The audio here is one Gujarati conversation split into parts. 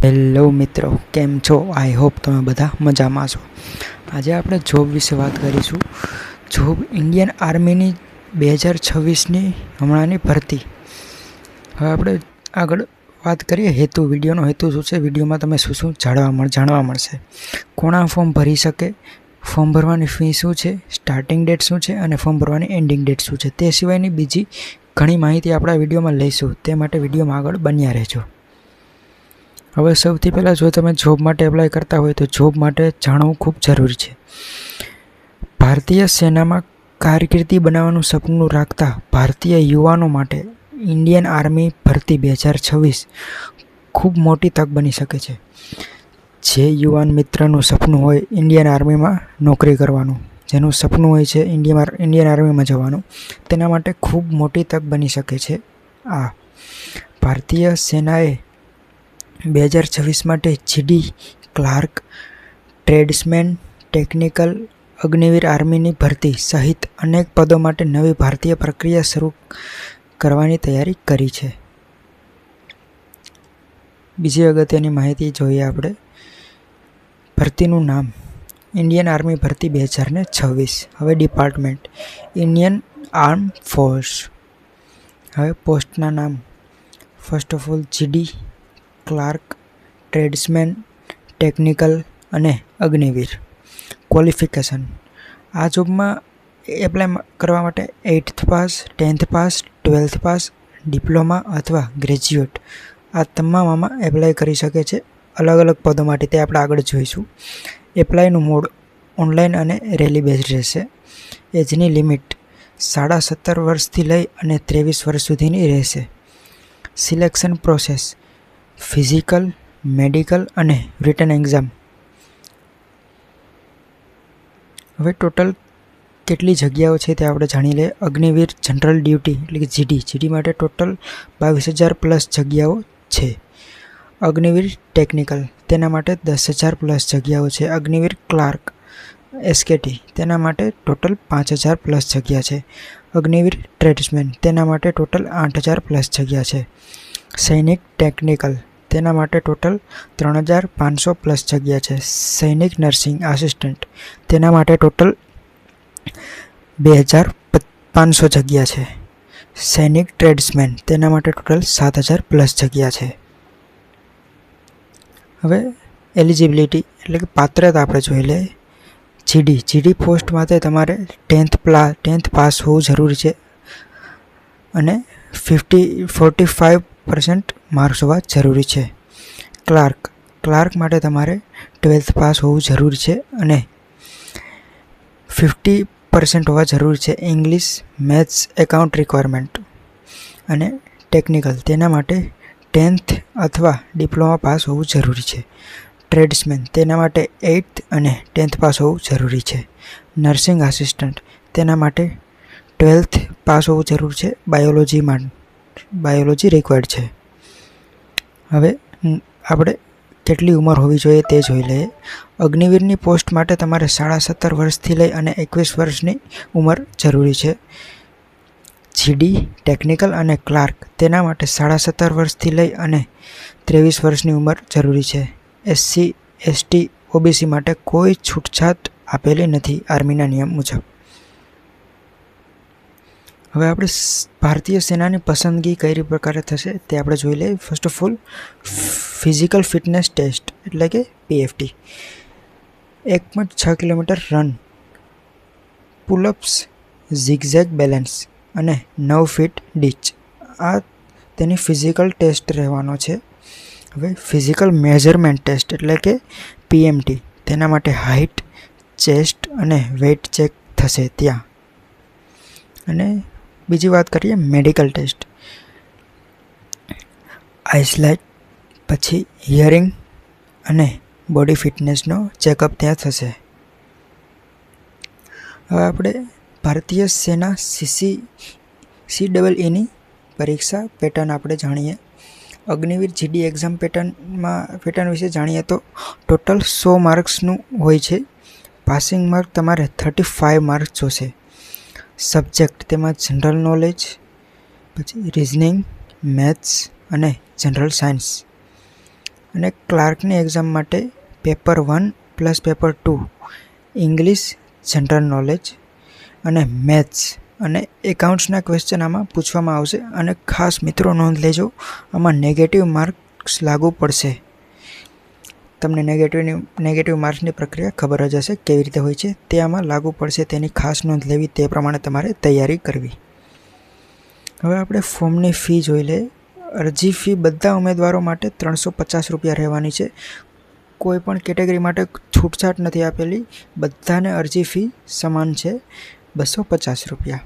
હેલો મિત્રો, કેમ છો? આઈ હોપ તમે બધા મજામાં છો. આજે આપણે જોબ વિશે વાત કરીશું. જોબ ઇન્ડિયન આર્મીની 2026ની હમણાંની ભરતી. હવે આપણે આગળ વાત કરીએ વિડીયોનો હેતુ શું છે, વિડીયોમાં તમે શું જાણવા મળશે. કોણ આ ફોર્મ ભરી શકે, ફોર્મ ભરવાની ફી શું છે, સ્ટાર્ટિંગ ડેટ શું છે અને ફોર્મ ભરવાની એન્ડિંગ ડેટ શું છે, તે સિવાયની બીજી ઘણી માહિતી આપણા વિડીયોમાં લઈશું. તે માટે વિડીયોમાં આગળ બન્યા રહેજો. હવે સૌથી પહેલાં જો તમે જોબ માટે એપ્લાય કરતા હોય તો જોબ માટે જાણવું ખૂબ જરૂરી છે. ભારતીય સેનામાં કારકિર્દી બનાવવાનું સપનું રાખતા ભારતીય યુવાનો માટે ઇન્ડિયન આર્મી ભરતી 2026 ખૂબ મોટી તક બની શકે છે. જે યુવાન મિત્રનું સપનું હોય ઇન્ડિયન આર્મીમાં નોકરી કરવાનું, જેનું સપનું હોય છે ઇન્ડિયન આર્મીમાં જવાનું, તેના માટે ખૂબ મોટી તક બની શકે છે. આ ભારતીય સેનાએ 2026 માટે GD, clerk, tradesman, technical, Agniveer આર્મીની ભરતી સહિત અનેક પદો માટે નવી ભારતીય પ્રક્રિયા શરૂ કરવાની તૈયારી કરી છે. બીજી અગત્યની માહિતી જોઈએ આપણે. ભરતીનું નામ ઇન્ડિયન આર્મી ભરતી 2026. હવે ડિપાર્ટમેન્ટ ઇન્ડિયન આર્મ ફોર્સ. હવે પોસ્ટના નામ first of all GD, clerk, tradesman, technical અને અગ્નિવીર. ક્વોલિફિકેશન આ જોબમાં એપ્લાય કરવા માટે 8th pass, 10th pass, 12th pass, diploma અથવા ગ્રેજ્યુએટ આ તમામમાં એપ્લાય કરી શકે છે. અલગ અલગ પદો માટે તે આપણે આગળ જોઈશું. એપ્લાયનું મોડ ઓનલાઈન અને રેલી બેઝ રહેશે. એજની લિમિટ 17.5 વર્ષથી લઈ અને 23 વર્ષ સુધીની રહેશે. સિલેક્શન પ્રોસેસ ફિઝિકલ, મેડિકલ અને રિટન એક્ઝામ. હવે ટોટલ કેટલી જગ્યાઓ છે તે આપણે જાણી લઈએ. અગ્નિવીર જનરલ ડ્યુટી એટલે કે જીડી માટે ટોટલ 22,000 પ્લસ જગ્યાઓ છે. અગ્નિવીર ટેકનિકલ તેના માટે 10,000 પ્લસ જગ્યાઓ છે. અગ્નિવીર ક્લાર્ક એસકેટી તેના માટે ટોટલ 5,000 પ્લસ જગ્યા છે. અગ્નિવીર ટ્રેડ્સમેન તેના માટે ટોટલ 8,000 પ્લસ જગ્યા છે. સૈનિક ટેકનિકલ તેના માટે ટોટલ 3,500 પ્લસ જગ્યા છે. સૈનિક નર્સિંગ આસિસ્ટન્ટ તેના માટે ટોટલ 2,500 જગ્યા છે. સૈનિક ટ્રેડ્સમેન તેના માટે ટોટલ 7,000 પ્લસ જગ્યા છે. હવે એલિજિબિલિટી એટલે કે પાત્રતા આપણે જોઈ લઈએ. જીડી પોસ્ટ માટે તમારે 10th પાસ હોવું જરૂરી છે અને 45% માર્ક્સ હોવા જરૂરી છે. ક્લાર્ક માટે તમારે 12th પાસ હોવું જરૂરી છે અને 50% હોવા જરૂરી છે. English, maths, account requirement. અને ટેકનિકલ તેના માટે 10th અથવા ડિપ્લોમા પાસ હોવું જરૂરી છે. ટ્રેડ્સમેન તેના માટે 8th અને 10th પાસ હોવું જરૂરી છે. નર્સિંગ આસિસ્ટન્ટ તેના માટે 12th પાસ હોવું જરૂરી છે. બાયોલોજી રિક્વાયર્ડ છે. હવે આપણે કેટલી ઉંમર હોવી જોઈએ તે જોઈ લઈએ. અગ્નિવીરની પોસ્ટ માટે તમારે 17.5 વર્ષથી લઈ અને 21 વર્ષની ઉંમર જરૂરી છે. જીડી, ટેકનિકલ અને ક્લાર્ક તેના માટે 17.5 વર્ષથી લઈ અને 23 વર્ષની ઉંમર જરૂરી છે. SC, ST, OBC માટે કોઈ છૂટછાટ આપેલી નથી આર્મીના નિયમ મુજબ. હવે આપણે ભારતીય સેનાની પસંદગી કઈ પ્રકારે થશે તે આપણે જોઈ લઈએ. First of all physical fitness test એટલે કે PFT. 1.6 kilometre run, pullups, zigzag balance અને 9 ફીટ ડીચ આ તેની ફિઝિકલ ટેસ્ટ રહેવાનો છે. હવે ફિઝિકલ મેઝરમેન્ટ ટેસ્ટ એટલે કે PMT તેના માટે હાઇટ, ચેસ્ટ અને વેઇટ ચેક થશે ત્યાં. અને બીજી વાત કરીએ મેડિકલ ટેસ્ટ. આઈસાઇટ પછી હિયરિંગ અને બોડી ફિટનેસનો ચેકઅપ ત્યાં થશે. હવે આપણે ભારતીય સેના CEEની પરીક્ષા પેટર્ન આપણે જાણીએ. અગ્નિવીર જીડી એક્ઝામ પેટર્ન વિશે જાણીએ તો ટોટલ 100 માર્ક્સનું હોય છે. પાસિંગ માર્ક તમારે 35 માર્ક્સ જોશે. સબ્જેક્ટ તેમાં જનરલ નોલેજ, પછી રિઝનિંગ, મેથ્સ અને જનરલ સાયન્સ અને ક્લાર્કની એક્ઝામ માટે paper 1 plus paper 2 English, general knowledge અને મેથ્સ અને એકાઉન્ટ્સના ક્વેશ્ચન આમાં પૂછવામાં આવશે. અને ખાસ મિત્રો નોંધ લેજો, આમાં નેગેટિવ માર્ક્સ લાગુ પડશે. તમને નેગેટિવ માર્ક્સની પ્રક્રિયા ખબર જ હશે કેવી રીતે હોય છે, તે આમાં લાગુ પડશે. તેની ખાસ નોંધ લેવી, તે પ્રમાણે તમારે તૈયારી કરવી. હવે આપણે ફોર્મની ફી જોઈ લઈએ. અરજી ફી બધા ઉમેદવારો માટે 350 રૂપિયા રહેવાની છે. કોઈ પણ કેટેગરી માટે છૂટછાટ નથી આપેલી. બધાને અરજી ફી સમાન છે, 250 રૂપિયા.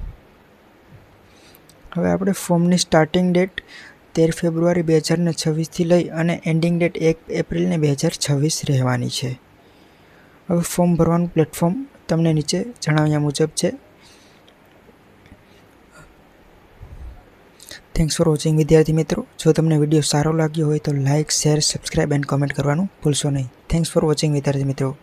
હવે આપણે ફોર્મની સ્ટાર્ટિંગ ડેટ 13 ફેબ્રુઆરી 2026થી લઈ અને એન્ડિંગ ડેટ 1 એપ્રિલ 2026 રહેવાની છે. હવે ફોર્મ ભરવાનું પ્લેટફોર્મ તમને નીચે જણાવ્યા મુજબ છે. થેન્ક્સ ફોર વોચિંગ વિદ્યાર્થી મિત્રો. જો તમને વિડીયો સારો લાગ્યો હોય તો like, share, subscribe and comment કરવાનું ભૂલશો નહીં. થેન્ક્સ ફોર વોચિંગ વિદ્યાર્થી મિત્રો.